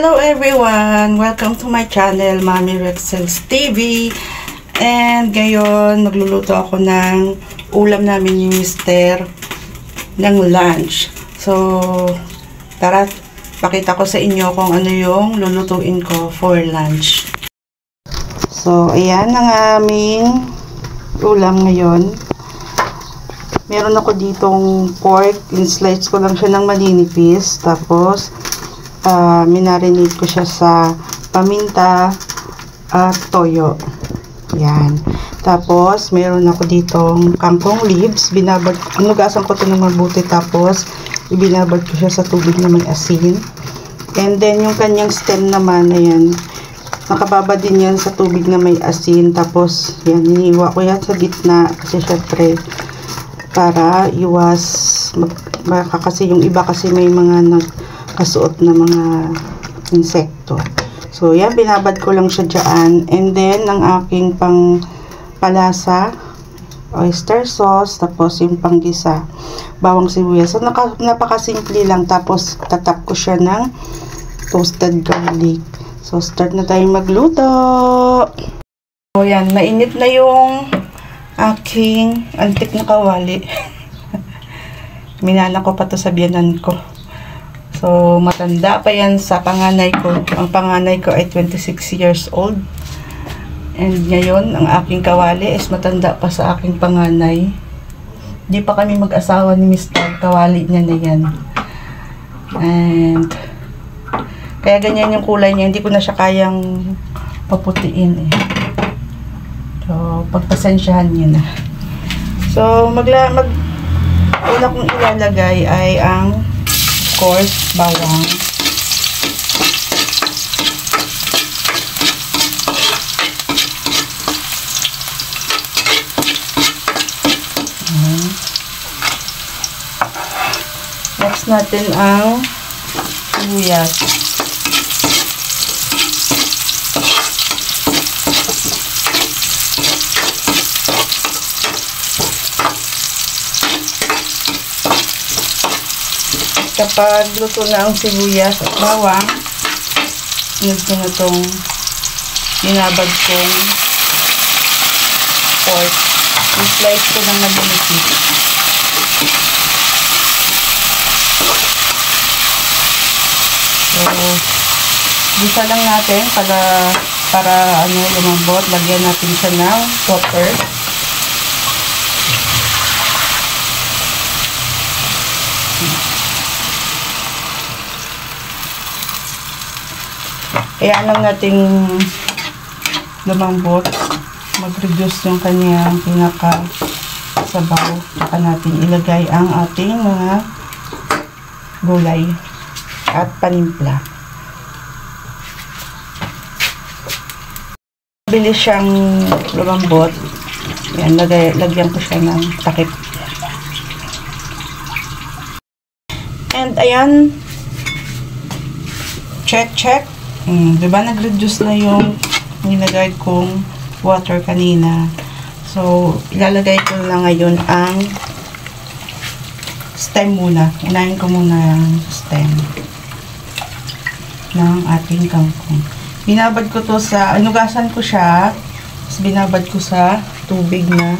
Hello everyone! Welcome to my channel, Mommy Rexels TV. And ngayon, magluluto ako ng ulam namin ni Mister ng lunch. So, tara, pakita ko sa inyo kung ano yung lulutuin ko for lunch. So, ayan ang aming ulam ngayon. Meron ako ditong pork, in-slice ko lang siya ng maninipis. Tapos, minarinate ko siya sa paminta at toyo. Yan. Tapos, meron ako ditong kangkong leaves. Inugasan ko ito ng mabuti. Tapos, ibinabad ko siya sa tubig na may asin. And then, yung kanyang stem naman, ayan, nakababa din yan sa tubig na may asin. Tapos, yan, iniwa ko yan sa gitna. Kasi syempre, para iwas, kasi yung iba kasi may mga kasuot na mga insekto. So, yan, binabad ko lang siya dyan. And then, ang aking pang palasa, oyster sauce, tapos yung panggisa, bawang sibuyas. So, napakasimple lang. Tapos, tatap ko siya ng toasted garlic. So, start na tayong magluto. So, yan, mainit na yung aking antik na kawali. Minana ko pa to sa biyanan ko. So, matanda pa yan sa panganay ko. Ang panganay ko ay 26 years old. And ngayon, ang aking kawali is matanda pa sa aking panganay. Hindi pa kami mag-asawa ni Mr. Kawali niya na yan. And, kaya ganyan yung kulay niya. Hindi ko na siya kayang paputiin eh. So, pagpasensyahan niyo na. So, una kong ilalagay ay ang course, bawang. Next natin ang sibuyas. Kapag luto na ang sibuyas at bawang, sunod ko na itong binabad kong pork. I-slice ko ng malinipis. So, bisa lang natin para lumambot. Lagyan natin siya ng water. Kaya lang nating lumambot, mag-reduce yung kanyang pinaka-sabaw. Saka natin ilagay ang ating mga gulay at panimpla. Bilis siyang lumambot. Yan, lagyan ko siya ng takip. And ayan, check. Diba nag-reduce na yung nilagay kong water kanina. So, ilalagay ko lang ngayon ang stem muna. Unahin ko muna ang stem ng ating kangkong. Binabad ko to inugasan ko siya. Tapos binabad ko sa tubig na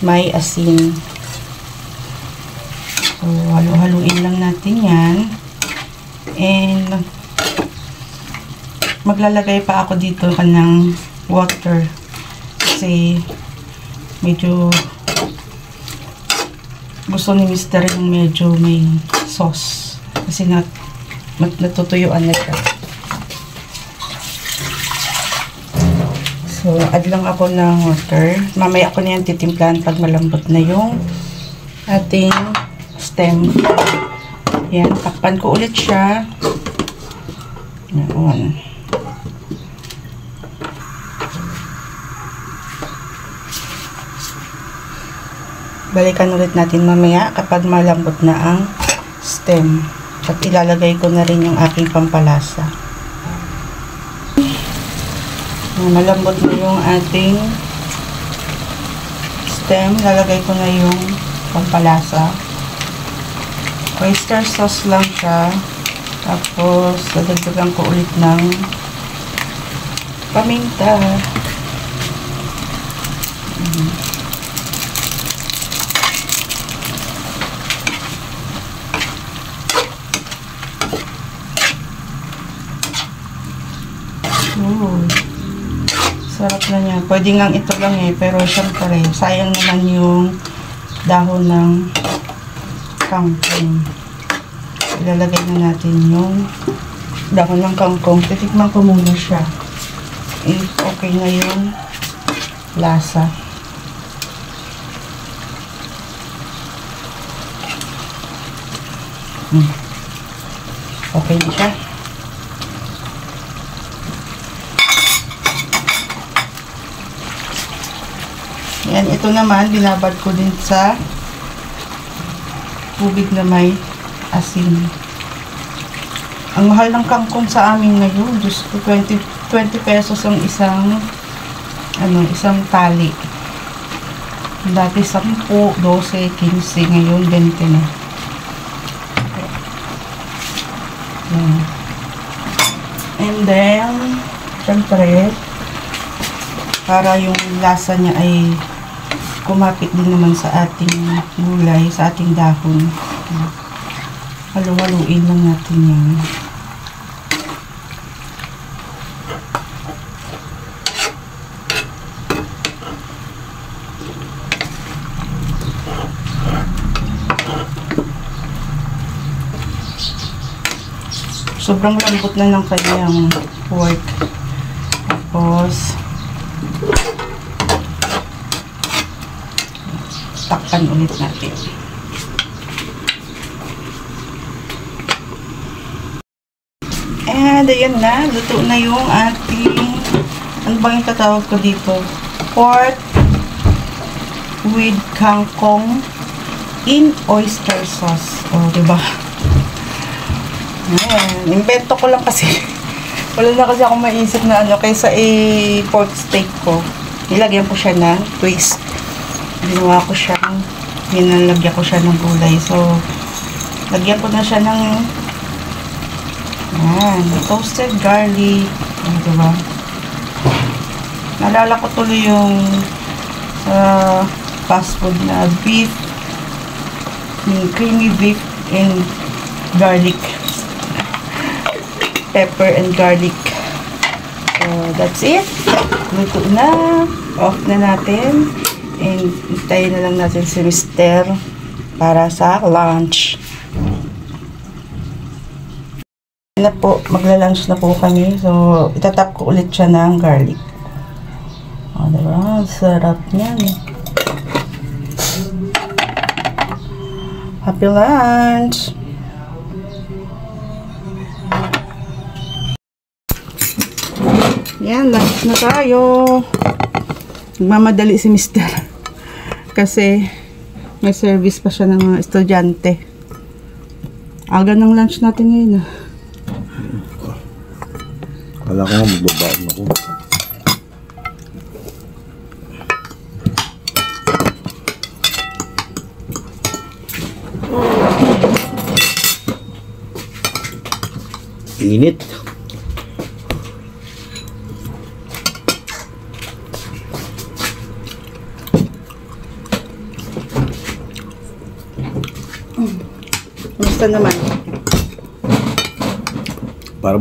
may asin. So, halu-haluin lang natin yan. And maglalagay pa ako dito ng water kasi medyo gusto ni Mr. yung medyo may sauce kasi natutuyuan na siya. So, add lang ako ng water. Mamaya ako na yan titimplahan pag malambot na yung ating stem. Yan, takpan ko ulit siya. Yan. Balikan ulit natin mamaya kapag malambot na ang stem. At ilalagay ko na rin yung aking pampalasa. Malambot na yung ating stem. Lalagay ko na yung pampalasa. Oyster sauce lang siya. Tapos, dadagdagan ko ulit ng paminta. Sarap na niya. Pwede nga ito lang eh, pero syempre, sayang naman yung dahon ng kangkong. Ilalagay na natin yung dahon ng kangkong. Titikman ko muna siya. If okay na yung lasa. Okay na siya. Yan, ito naman, binabad ko din sa tubig na may asin. Ang mahal ng kangkong sa amin ngayon, Diyos ko, 20 pesos ang isang tali. Dati 10, 12, 15, ngayon 20 na. Yan. And then, syempre, para yung lasa niya ay kumapit din naman sa ating gulay, sa ating dahon. Halu-haluin lang natin yan. Sobrang lambot na ng kanyang pork. Tapos, takpan ulit natin. And ayan na, luto na yung ating, ano bang yung tatawag ko dito? Pork with kangkong in oyster sauce. O, diba? Ayan, invento ko lang kasi. Wala na kasi akong maisip na ano, kaysa pork steak ko. Nilagyan ko siya ng twist. Ginawa ko siyang, hinalagyan ko siya ng gulay. So, lagyan ko na siya ng toasted garlic. Ano diba? Naalala ko tuloy yung fast food na beef, yung creamy beef and garlic. Pepper and garlic. So, that's it. Luto na. Off na natin. And hintayin na lang natin si Mister para sa lunch. Na po, magla-lunch na po kami. So, itatap ko ulit siya ng garlic. O, diba? Sarap niyan. Happy lunch! Yan, lunch na tayo. Nagmamadali si Mister. Kasi may service pa siya ng mga estudyante. Aga ng lunch natin ngayon. Wala ko nga, magbabaon ako. Init. Basta naman. Para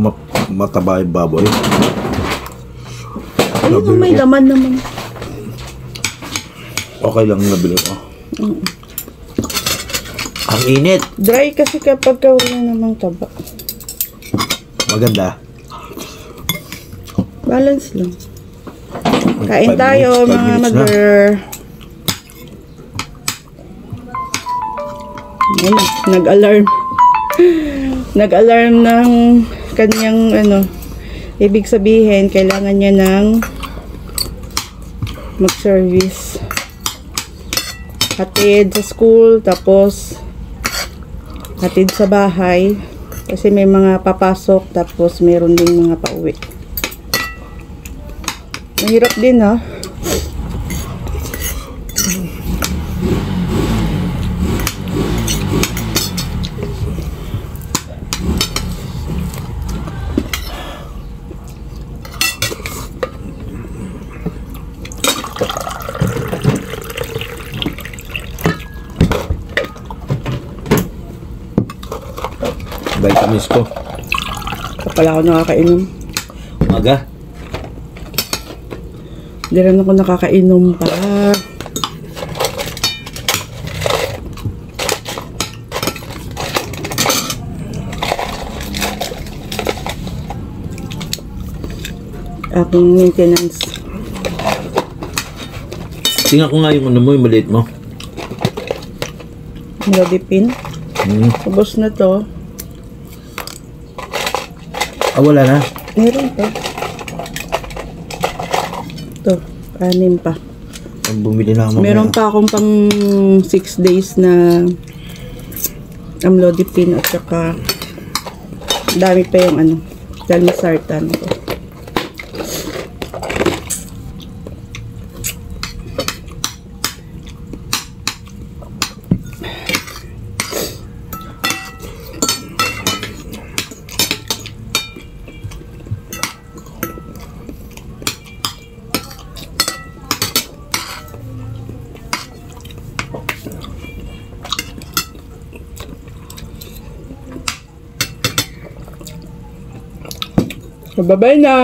mataba yung baboy. Ano kung may laman naman? Okay lang nabili ko. Ang init. Dry kasi kapag wala namang taba. Maganda. Balance lang. Kain tayo mga mother. Nag-alarm. Nag-alarm ng kanyang ibig sabihin kailangan niya ng mag-service. Hatid sa school, tapos hatid sa bahay kasi may mga papasok, tapos meron din mga pauwi. Mahirap din ha. Miss ko. Kapag ako nakakainom. Umaga. Hindi rin ako nakakainom pa. Aking maintenance. Tingnan ko nga yung ano mo, yung maliit mo. Melodipin. Ubos na to. Ah, wala na. Meron pa. Ito, 6 pa. Bumili na ako. Meron pa akong pang 6 days na amlodipine at saka dami pa yung ano, dalmasartan ko. Bye-bye na!